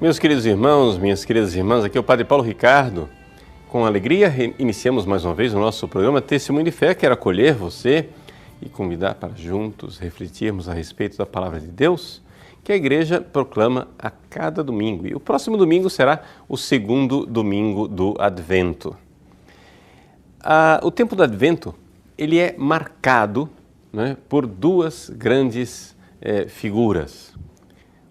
Meus queridos irmãos, minhas queridas irmãs, aqui é o Padre Paulo Ricardo. Com alegria, iniciamos mais uma vez o nosso programa Testemunho de Fé. Quero acolher você e convidar para juntos refletirmos a respeito da Palavra de Deus, que a Igreja proclama a cada domingo. E o próximo domingo será o segundo domingo do Advento. O tempo do Advento, ele é marcado, né, por duas grandes figuras.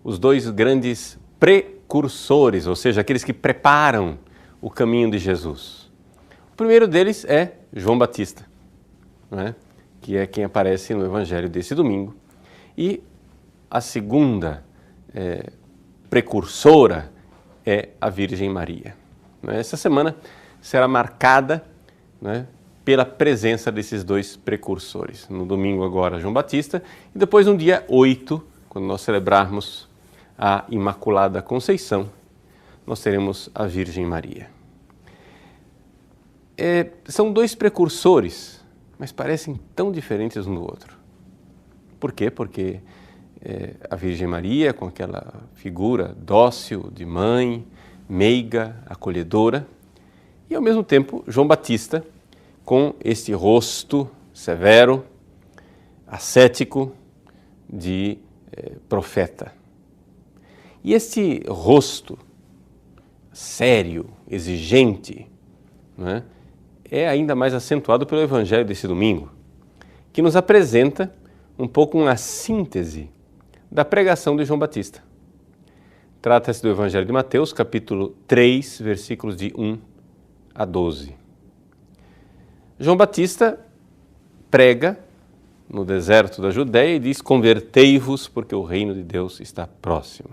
Os dois grandes precursores, ou seja, aqueles que preparam o caminho de Jesus. O primeiro deles é João Batista, né, que é quem aparece no Evangelho desse domingo. E a segunda precursora é a Virgem Maria. Essa semana será marcada, né, pela presença desses dois precursores. No domingo agora, João Batista, e depois no dia 8, quando nós celebrarmos a Imaculada Conceição, nós teremos a Virgem Maria. São dois precursores, mas parecem tão diferentes um do outro. Por quê? Porque a Virgem Maria, com aquela figura dócil de mãe, meiga, acolhedora, e ao mesmo tempo João Batista, com este rosto severo, ascético de profeta. E este rosto sério, exigente, né, é ainda mais acentuado pelo Evangelho desse domingo, que nos apresenta um pouco uma síntese da pregação de João Batista. Trata-se do Evangelho de Mateus, capítulo 3, versículos de 1 a 12. João Batista prega no deserto da Judéia e diz: convertei-vos porque o reino de Deus está próximo.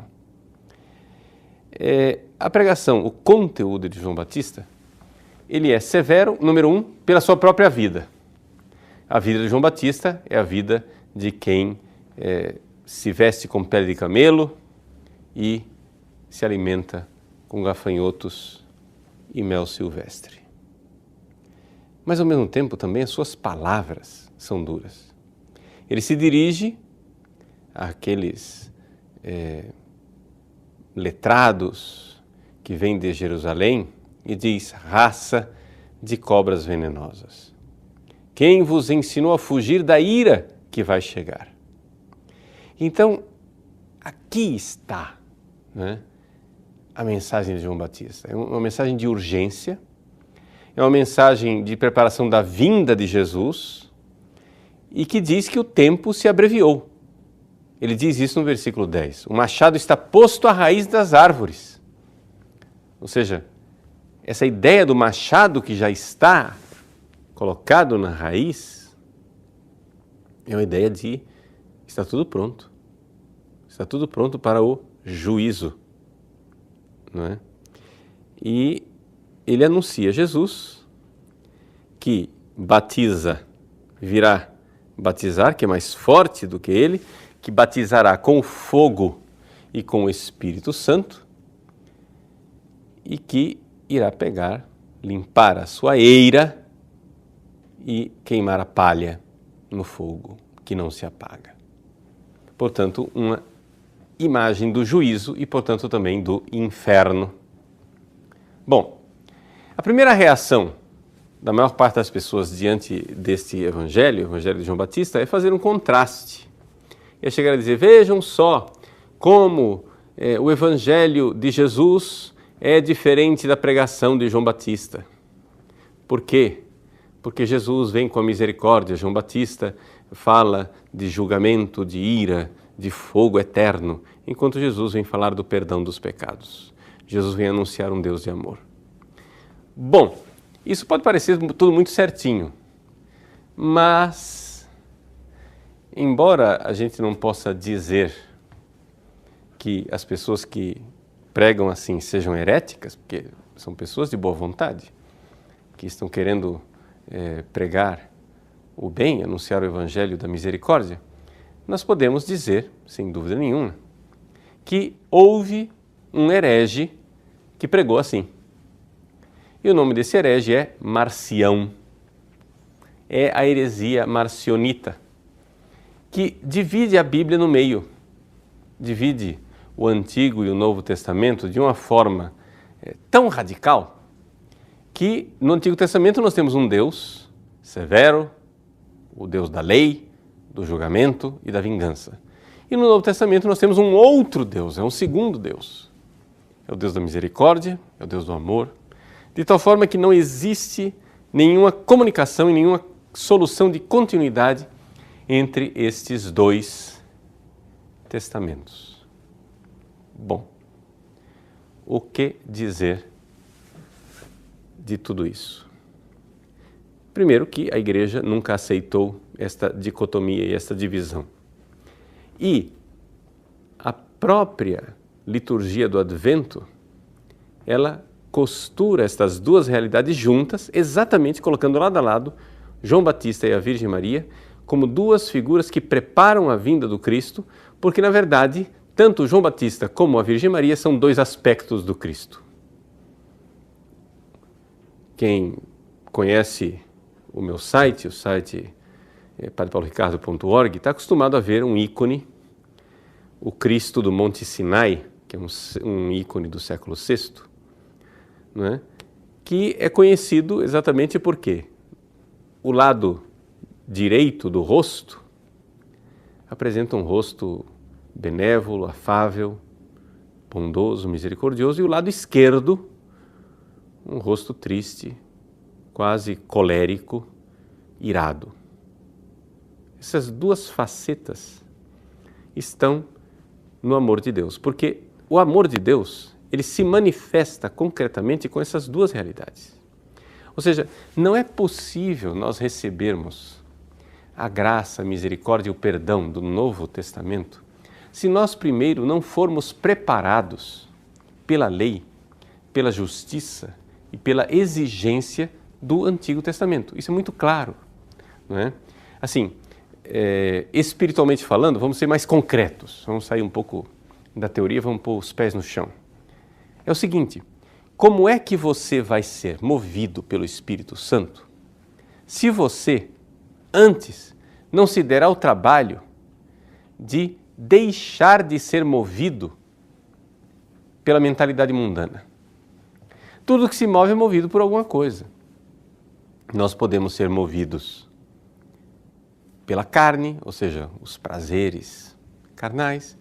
A pregação, o conteúdo de João Batista, ele é severo, número um, pela sua própria vida. A vida de João Batista é a vida de quem se veste com pele de camelo e se alimenta com gafanhotos e mel silvestre. Mas ao mesmo tempo também as suas palavras são duras. Ele se dirige àqueles letrados que vêm de Jerusalém e diz: raça de cobras venenosas, quem vos ensinou a fugir da ira que vai chegar? Então, aqui está, né, a mensagem de João Batista. É uma mensagem de urgência, é uma mensagem de preparação da vinda de Jesus e que diz que o tempo se abreviou. Ele diz isso no versículo 10. O machado está posto à raiz das árvores. Ou seja, essa ideia do machado que já está colocado na raiz é uma ideia de está tudo pronto. Está tudo pronto para o juízo. Não é? E ele anuncia Jesus, que batiza, virá batizar, que é mais forte do que ele, que batizará com fogo e com o Espírito Santo, e que irá pegar, limpar a sua eira e queimar a palha no fogo que não se apaga. Portanto, uma imagem do juízo e, portanto, também do inferno. Bom, a primeira reação da maior parte das pessoas diante deste evangelho, o Evangelho de João Batista, é fazer um contraste. É chegar a dizer: vejam só como o Evangelho de Jesus é diferente da pregação de João Batista. Por quê? Porque Jesus vem com a misericórdia, João Batista fala de julgamento, de ira, de fogo eterno, enquanto Jesus vem falar do perdão dos pecados. Jesus vem anunciar um Deus de amor. Bom, isso pode parecer tudo muito certinho, mas, embora a gente não possa dizer que as pessoas que pregam assim sejam heréticas, porque são pessoas de boa vontade, que estão querendo pregar o bem, anunciar o Evangelho da misericórdia, nós podemos dizer, sem dúvida nenhuma, que houve um herege que pregou assim. E o nome desse herege é Marcião. É a heresia marcionita, que divide a Bíblia no meio. Divide o Antigo e o Novo Testamento de uma forma tão radical que no Antigo Testamento nós temos um Deus severo, o Deus da lei, do julgamento e da vingança. E no Novo Testamento nós temos um outro Deus, é um segundo Deus. É o Deus da misericórdia, é o Deus do amor, de tal forma que não existe nenhuma comunicação e nenhuma solução de continuidade entre estes dois testamentos. Bom, o que dizer de tudo isso? Primeiro que a Igreja nunca aceitou esta dicotomia e esta divisão. E a própria liturgia do Advento, ela costura estas duas realidades juntas, exatamente colocando lado a lado João Batista e a Virgem Maria como duas figuras que preparam a vinda do Cristo, porque na verdade, tanto João Batista como a Virgem Maria são dois aspectos do Cristo. Quem conhece o meu site, o site padrepauloricardo.org, está acostumado a ver um ícone, o Cristo do Monte Sinai, que é um ícone do século VI, não é? Que é conhecido exatamente porque o lado direito do rosto apresenta um rosto benévolo, afável, bondoso, misericordioso, e o lado esquerdo, um rosto triste, quase colérico, irado. Essas duas facetas estão no amor de Deus, porque o amor de Deus, ele se manifesta concretamente com essas duas realidades. Ou seja, não é possível nós recebermos a graça, a misericórdia e o perdão do Novo Testamento se nós primeiro não formos preparados pela lei, pela justiça e pela exigência do Antigo Testamento. Isso é muito claro, não é? Assim, espiritualmente falando, vamos ser mais concretos, vamos sair um pouco da teoria, vamos pôr os pés no chão. É o seguinte, como é que você vai ser movido pelo Espírito Santo se você, antes, não se der ao trabalho de deixar de ser movido pela mentalidade mundana? Tudo que se move é movido por alguma coisa. Nós podemos ser movidos pela carne, ou seja, os prazeres carnais,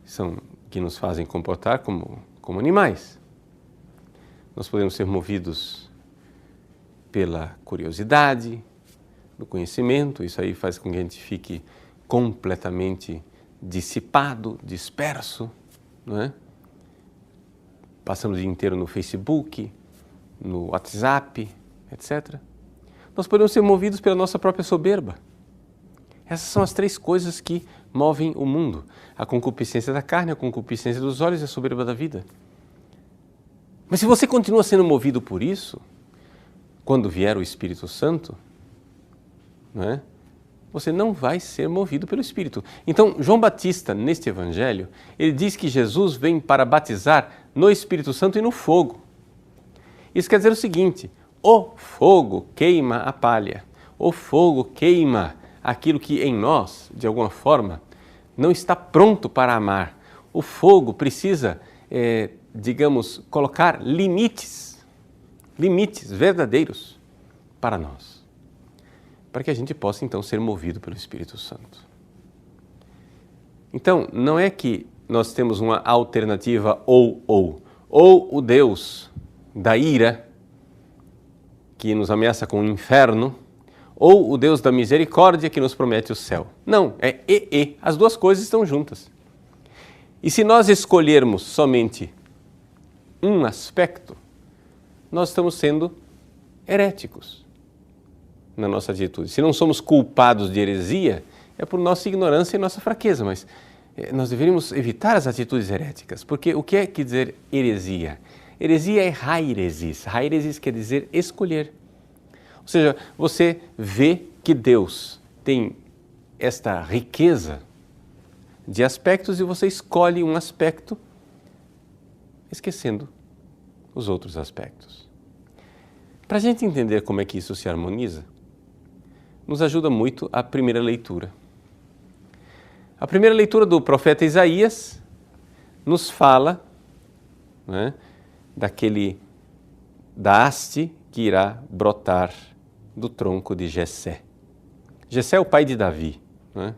são que nos fazem comportar como animais. Nós podemos ser movidos pela curiosidade, do conhecimento, isso aí faz com que a gente fique completamente dissipado, disperso, não é? Passamos o dia inteiro no Facebook, no WhatsApp, etc. Nós podemos ser movidos pela nossa própria soberba. Essas são as três coisas que movem o mundo. A concupiscência da carne, a concupiscência dos olhos e a soberba da vida. Mas se você continua sendo movido por isso, quando vier o Espírito Santo, não é? Você não vai ser movido pelo Espírito. Então, João Batista, neste Evangelho, ele diz que Jesus vem para batizar no Espírito Santo e no fogo. Isso quer dizer o seguinte, o fogo queima a palha, o fogo queima aquilo que em nós, de alguma forma, não está pronto para amar. O fogo precisa, digamos, colocar limites verdadeiros para nós, para que a gente possa então ser movido pelo Espírito Santo. Então, não é que nós temos uma alternativa ou o Deus da ira, que nos ameaça com o inferno, ou o Deus da misericórdia que nos promete o céu. Não, é e. As duas coisas estão juntas. E se nós escolhermos somente um aspecto, nós estamos sendo heréticos na nossa atitude. Se não somos culpados de heresia, é por nossa ignorância e nossa fraqueza, mas nós deveríamos evitar as atitudes heréticas, porque o que é que dizer heresia? Heresia é hairesis. Hairesis quer dizer escolher. Ou seja, você vê que Deus tem esta riqueza de aspectos e você escolhe um aspecto esquecendo os outros aspectos. Para a gente entender como é que isso se harmoniza, nos ajuda muito a primeira leitura. A primeira leitura do profeta Isaías nos fala, né, da haste que irá brotar do tronco de Jessé. Jessé é o pai de Davi, né?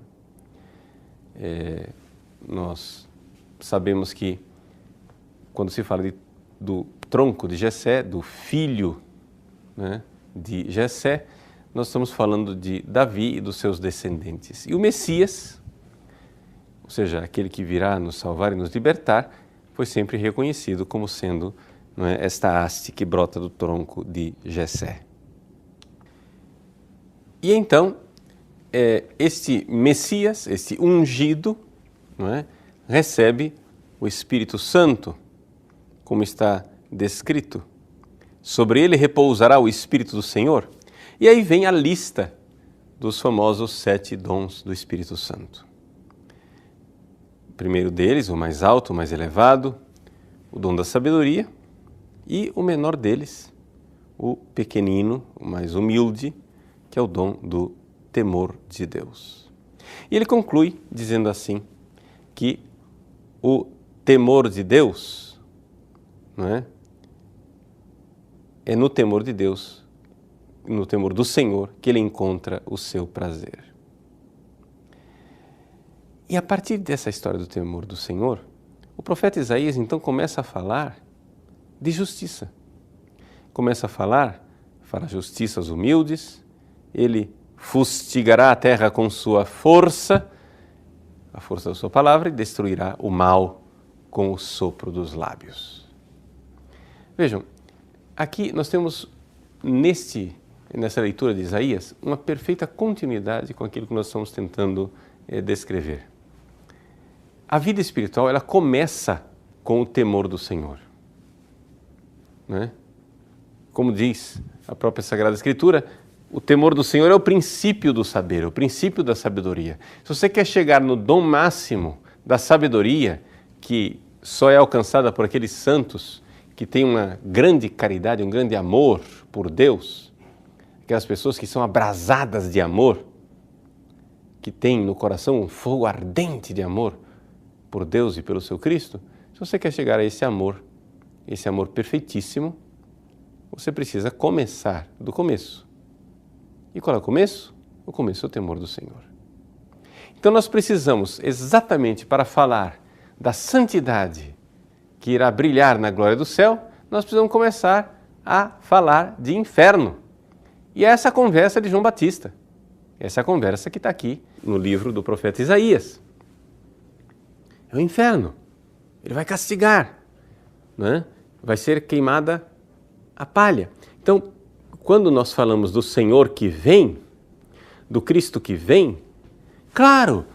Nós sabemos que quando se fala do tronco de Jessé, do filho, né, de Jessé, nós estamos falando de Davi e dos seus descendentes. E o Messias, ou seja, aquele que virá nos salvar e nos libertar, foi sempre reconhecido como sendo, não é, esta haste que brota do tronco de Jessé. E então, este Messias, este ungido, não é, recebe o Espírito Santo, como está descrito. Sobre ele repousará o Espírito do Senhor. E aí vem a lista dos famosos 7 dons do Espírito Santo. O primeiro deles, o mais alto, o mais elevado, o dom da sabedoria, e o menor deles, o pequenino, o mais humilde, que é o dom do temor de Deus. E ele conclui dizendo assim, que o temor de Deus, não é? É no temor de Deus, no temor do Senhor, que ele encontra o seu prazer. E a partir dessa história do temor do Senhor, o profeta Isaías então começa a falar de justiça. Começa a falar, fará justiça aos humildes, ele fustigará a terra com sua força, a força da sua palavra, e destruirá o mal com o sopro dos lábios. Vejam, aqui nós temos nessa leitura de Isaías uma perfeita continuidade com aquilo que nós estamos tentando descrever. A vida espiritual, ela começa com o temor do Senhor, né? Como diz a própria Sagrada Escritura, o temor do Senhor é o princípio do saber, o princípio da sabedoria. Se você quer chegar no dom máximo da sabedoria, que só é alcançada por aqueles santos que têm uma grande caridade, um grande amor por Deus, aquelas pessoas que são abrasadas de amor, que têm no coração um fogo ardente de amor por Deus e pelo seu Cristo, se você quer chegar a esse amor perfeitíssimo, você precisa começar do começo. E qual é o começo? O começo é o temor do Senhor. Então nós precisamos, exatamente para falar da santidade que irá brilhar na glória do céu, nós precisamos começar a falar de inferno. E é essa conversa de João Batista, essa conversa que está aqui no livro do profeta Isaías. É o inferno, ele vai castigar, né? Vai ser queimada a palha. Então, quando nós falamos do Senhor que vem, do Cristo que vem, claro,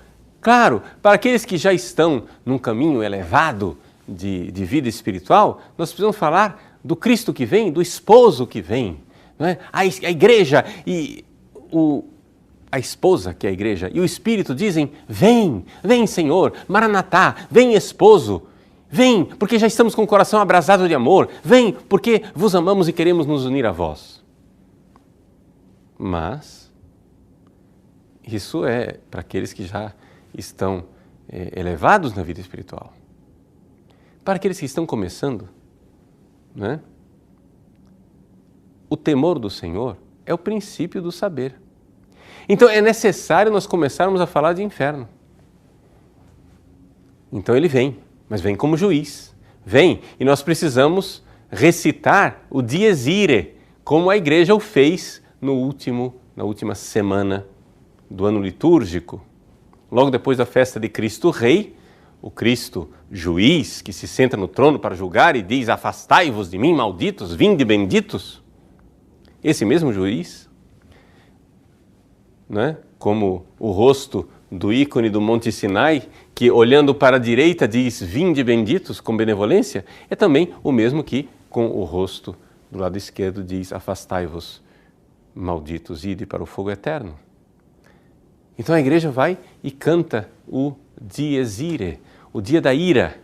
para aqueles que já estão num caminho elevado de vida espiritual, nós precisamos falar do Cristo que vem, do esposo que vem, não é? A igreja e a esposa, que é a igreja, e o Espírito dizem, vem Senhor, Maranatá, vem esposo, vem, porque já estamos com o coração abrasado de amor, vem, porque vos amamos e queremos nos unir a vós. Mas isso é para aqueles que já estão elevados na vida espiritual. Para aqueles que estão começando, né? O temor do Senhor é o princípio do saber. Então é necessário nós começarmos a falar de inferno. Então ele vem, mas vem como juiz. Vem, e nós precisamos recitar o Dies Irae, como a igreja o fez na última semana do ano litúrgico. Logo depois da festa de Cristo Rei, o Cristo juiz que se senta no trono para julgar e diz, afastai-vos de mim, malditos, vinde benditos. Esse mesmo juiz, né, como o rosto do ícone do Monte Sinai, que olhando para a direita diz, vinde benditos, com benevolência, é também o mesmo que com o rosto do lado esquerdo diz, afastai-vos, malditos, ide para o fogo eterno. Então a igreja vai e canta o Dies Irae, o dia da ira,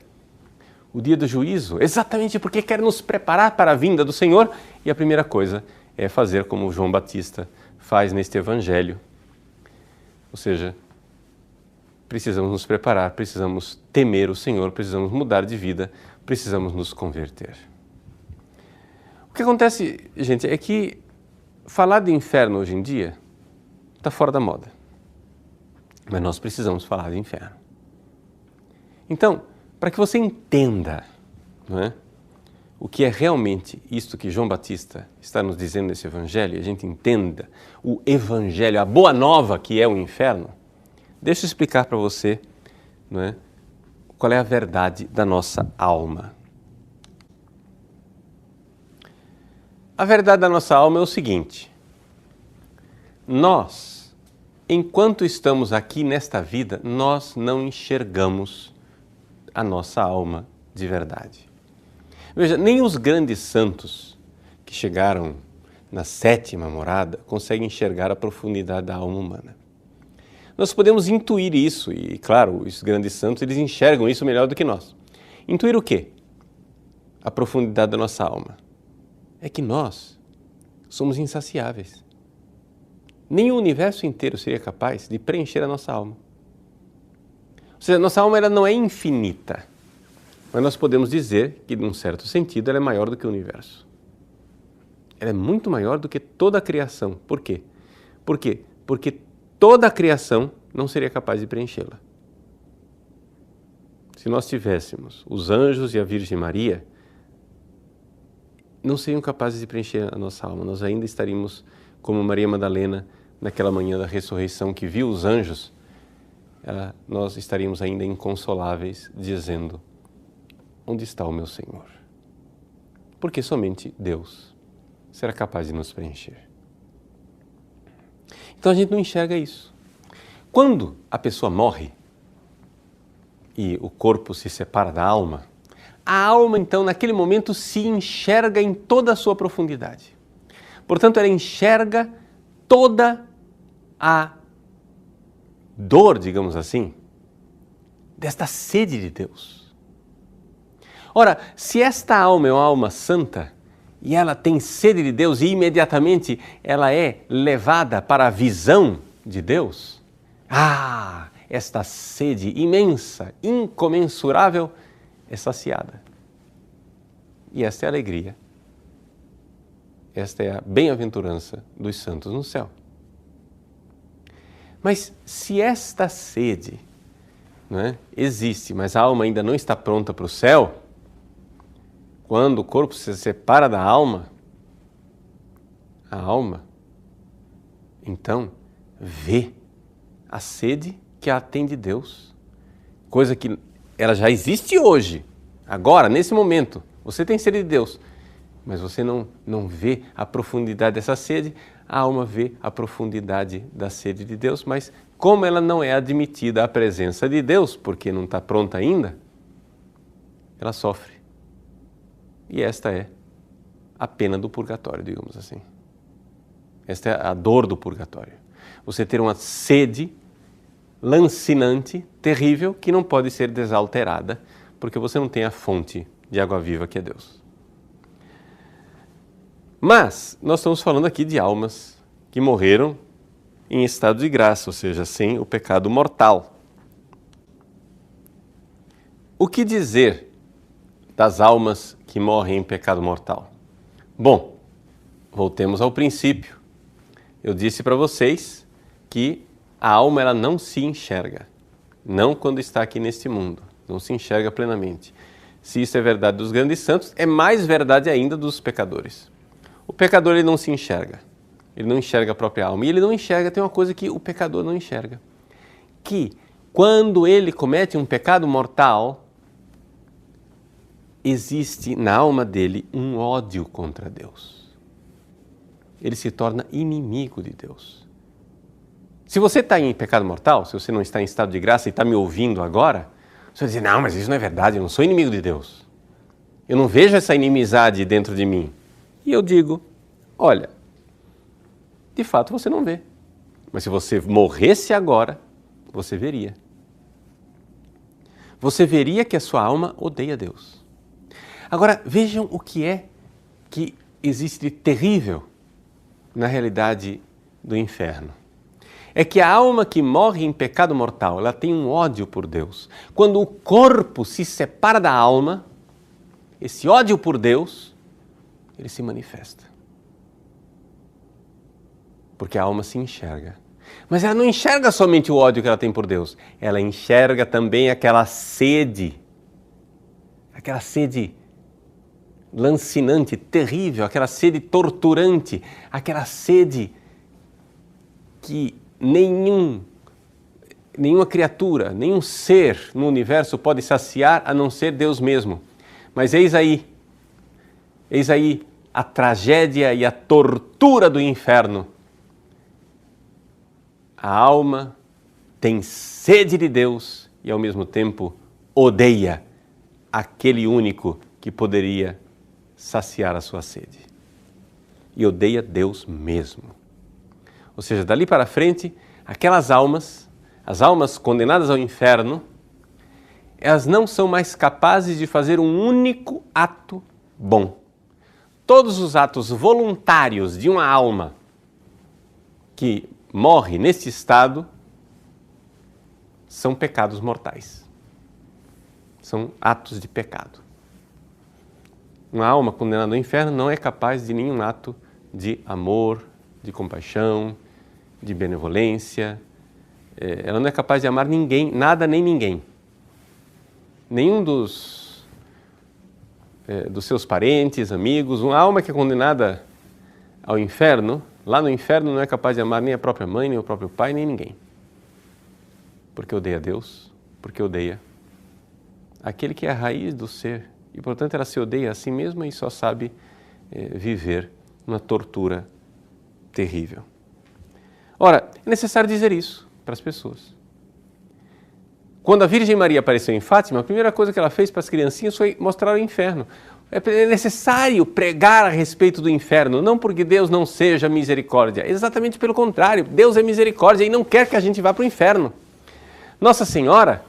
o dia do juízo, exatamente porque quer nos preparar para a vinda do Senhor. E a primeira coisa é fazer como João Batista faz neste evangelho. Ou seja, precisamos nos preparar, precisamos temer o Senhor, precisamos mudar de vida, precisamos nos converter. O que acontece, gente, é que falar de inferno hoje em dia está fora da moda. Mas nós precisamos falar de inferno. Então, para que você entenda, não é, o que é realmente isto que João Batista está nos dizendo nesse evangelho, e a gente entenda o evangelho, a boa nova que é o inferno, deixa eu explicar para você, não é, qual é a verdade da nossa alma. A verdade da nossa alma é o seguinte: nós, enquanto estamos aqui nesta vida, nós não enxergamos a nossa alma de verdade. Veja, nem os grandes santos que chegaram na sétima morada conseguem enxergar a profundidade da alma humana. Nós podemos intuir isso, e claro, os grandes santos eles enxergam isso melhor do que nós. Intuir o quê? A profundidade da nossa alma. É que nós somos insaciáveis. Nem o universo inteiro seria capaz de preencher a nossa alma. Ou seja, a nossa alma ela não é infinita, mas nós podemos dizer que, num certo sentido, ela é maior do que o universo. Ela é muito maior do que toda a criação. Por quê? Por quê? Porque toda a criação não seria capaz de preenchê-la. Se nós tivéssemos os anjos e a Virgem Maria, não seriam capazes de preencher a nossa alma. Nós ainda estaríamos como Maria Madalena naquela manhã da ressurreição que viu os anjos. Nós estaríamos ainda inconsoláveis, dizendo: onde está o meu Senhor? Porque somente Deus será capaz de nos preencher. Então a gente não enxerga isso. Quando a pessoa morre e o corpo se separa da alma, a alma então naquele momento se enxerga em toda a sua profundidade. Portanto, ela enxerga toda a dor, digamos assim, desta sede de Deus. Ora, se esta alma é uma alma santa e ela tem sede de Deus e imediatamente ela é levada para a visão de Deus, esta sede imensa, incomensurável, é saciada. E esta é a alegria. Esta é a bem-aventurança dos santos no céu. Mas se esta sede, não é, existe, mas a alma ainda não está pronta para o céu, quando o corpo se separa da alma, a alma, então, vê a sede que ela tem de Deus, coisa que ela já existe hoje, agora, nesse momento. Você tem sede de Deus, mas você não vê a profundidade dessa sede. A alma vê a profundidade da sede de Deus, mas como ela não é admitida à presença de Deus, porque não está pronta ainda, ela sofre. E esta é a pena do purgatório, digamos assim. Esta é a dor do purgatório. Você ter uma sede lancinante, terrível, que não pode ser desalterada, porque você não tem a fonte de água viva que é Deus. Mas nós estamos falando aqui de almas que morreram em estado de graça, ou seja, sem o pecado mortal. O que dizer das almas que morrem em pecado mortal? Bom, voltemos ao princípio. Eu disse para vocês que a alma ela não se enxerga, não quando está aqui neste mundo, não se enxerga plenamente. Se isso é verdade dos grandes santos, é mais verdade ainda dos pecadores. O pecador ele não se enxerga, ele não enxerga a própria alma. E ele não enxerga, tem uma coisa que o pecador não enxerga, que quando ele comete um pecado mortal, existe na alma dele um ódio contra Deus. Ele se torna inimigo de Deus. Se você está em pecado mortal, se você não está em estado de graça e está me ouvindo agora, você vai dizer: não, mas isso não é verdade, eu não sou inimigo de Deus. Eu não vejo essa inimizade dentro de mim. E eu digo: olha, de fato você não vê. Mas se você morresse agora, você veria. Você veria que a sua alma odeia Deus. Agora, vejam o que é que existe de terrível na realidade do inferno. é que a alma que morre em pecado mortal, ela tem um ódio por Deus. Quando o corpo se separa da alma, esse ódio por Deus, ele se manifesta. Porque a alma se enxerga. Mas ela não enxerga somente o ódio que ela tem por Deus, ela enxerga também aquela sede lancinante, terrível, aquela sede torturante, aquela sede que nenhuma criatura, nenhum ser no universo pode saciar a não ser Deus mesmo. Mas eis aí a tragédia e a tortura do inferno. A alma tem sede de Deus e ao mesmo tempo odeia aquele único que poderia saciar a sua sede. E odeia Deus mesmo. Ou seja, dali para frente, aquelas almas, as almas condenadas ao inferno, elas não são mais capazes de fazer um único ato bom. Todos os atos voluntários de uma alma que morre neste estado são pecados mortais. São atos de pecado. Uma alma condenada ao inferno não é capaz de nenhum ato de amor, de compaixão, de benevolência. Ela não é capaz de amar ninguém, nada nem ninguém. Nenhum dos seus parentes, amigos. Uma alma que é condenada ao inferno, lá no inferno não é capaz de amar nem a própria mãe, nem o próprio pai, nem ninguém. Porque odeia Deus, porque odeia aquele que é a raiz do ser. E, portanto, ela se odeia a si mesma e só sabe viver uma tortura terrível. Ora, é necessário dizer isso para as pessoas. Quando a Virgem Maria apareceu em Fátima, a primeira coisa que ela fez para as criancinhas foi mostrar o inferno. É necessário pregar a respeito do inferno, não porque Deus não seja misericórdia, exatamente pelo contrário, Deus é misericórdia e não quer que a gente vá para o inferno. Nossa Senhora,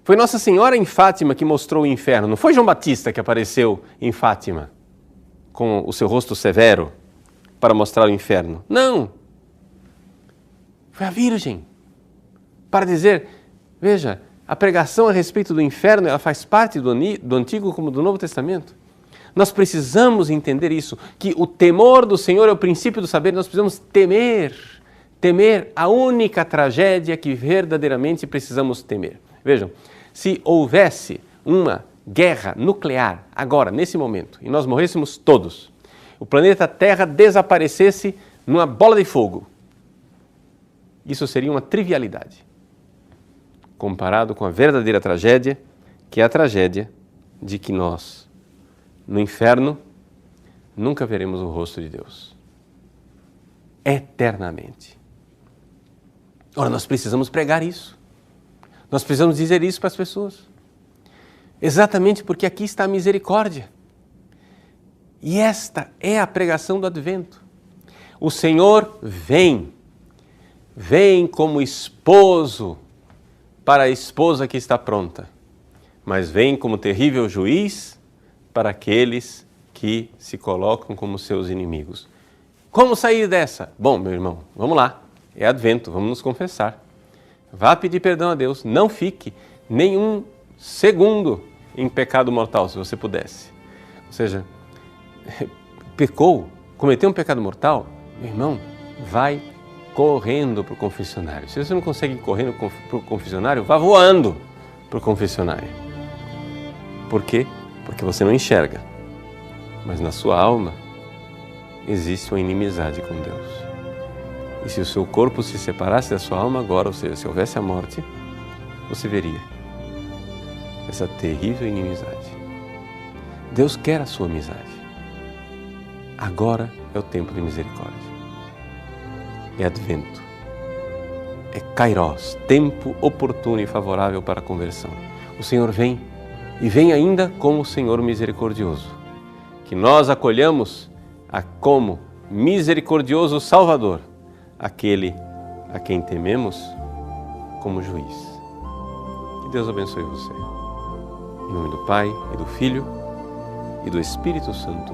foi Nossa Senhora em Fátima que mostrou o inferno, não foi João Batista que apareceu em Fátima com o seu rosto severo para mostrar o inferno. Não! Foi a Virgem para dizer, veja, a pregação a respeito do inferno, ela faz parte do Antigo como do Novo Testamento. Nós precisamos entender isso, que o temor do Senhor é o princípio do saber, nós precisamos temer a única tragédia que verdadeiramente precisamos temer. Vejam, se houvesse uma guerra nuclear agora, nesse momento, e nós morrêssemos todos, o planeta Terra desaparecesse numa bola de fogo, isso seria uma trivialidade, comparado com a verdadeira tragédia, que é a tragédia de que nós, no inferno, nunca veremos o rosto de Deus. Eternamente. Ora, nós precisamos pregar isso. Nós precisamos dizer isso para as pessoas. Exatamente porque aqui está a misericórdia. E esta é a pregação do Advento. O Senhor vem como esposo para a esposa que está pronta, mas vem como terrível juiz para aqueles que se colocam como seus inimigos. Como sair dessa? Bom, meu irmão, vamos lá, é Advento, vamos nos confessar. Vá pedir perdão a Deus, não fique nenhum segundo em pecado mortal, se você pudesse. Ou seja, pecou, cometeu um pecado mortal, meu irmão, vai correndo para o confessionário. Se você não consegue ir correndo para o confessionário, vá voando para o confessionário. Por quê? Porque você não enxerga, mas na sua alma existe uma inimizade com Deus. E se o seu corpo se separasse da sua alma agora, ou seja, se houvesse a morte, você veria essa terrível inimizade. Deus quer a sua amizade. Agora é o tempo de misericórdia. É Advento. É Kairos, tempo oportuno e favorável para a conversão. O Senhor vem, e vem ainda como o Senhor misericordioso. Que nós acolhamos como misericordioso Salvador, aquele a quem tememos como juiz. Que Deus abençoe você. Em nome do Pai, e do Filho, e do Espírito Santo.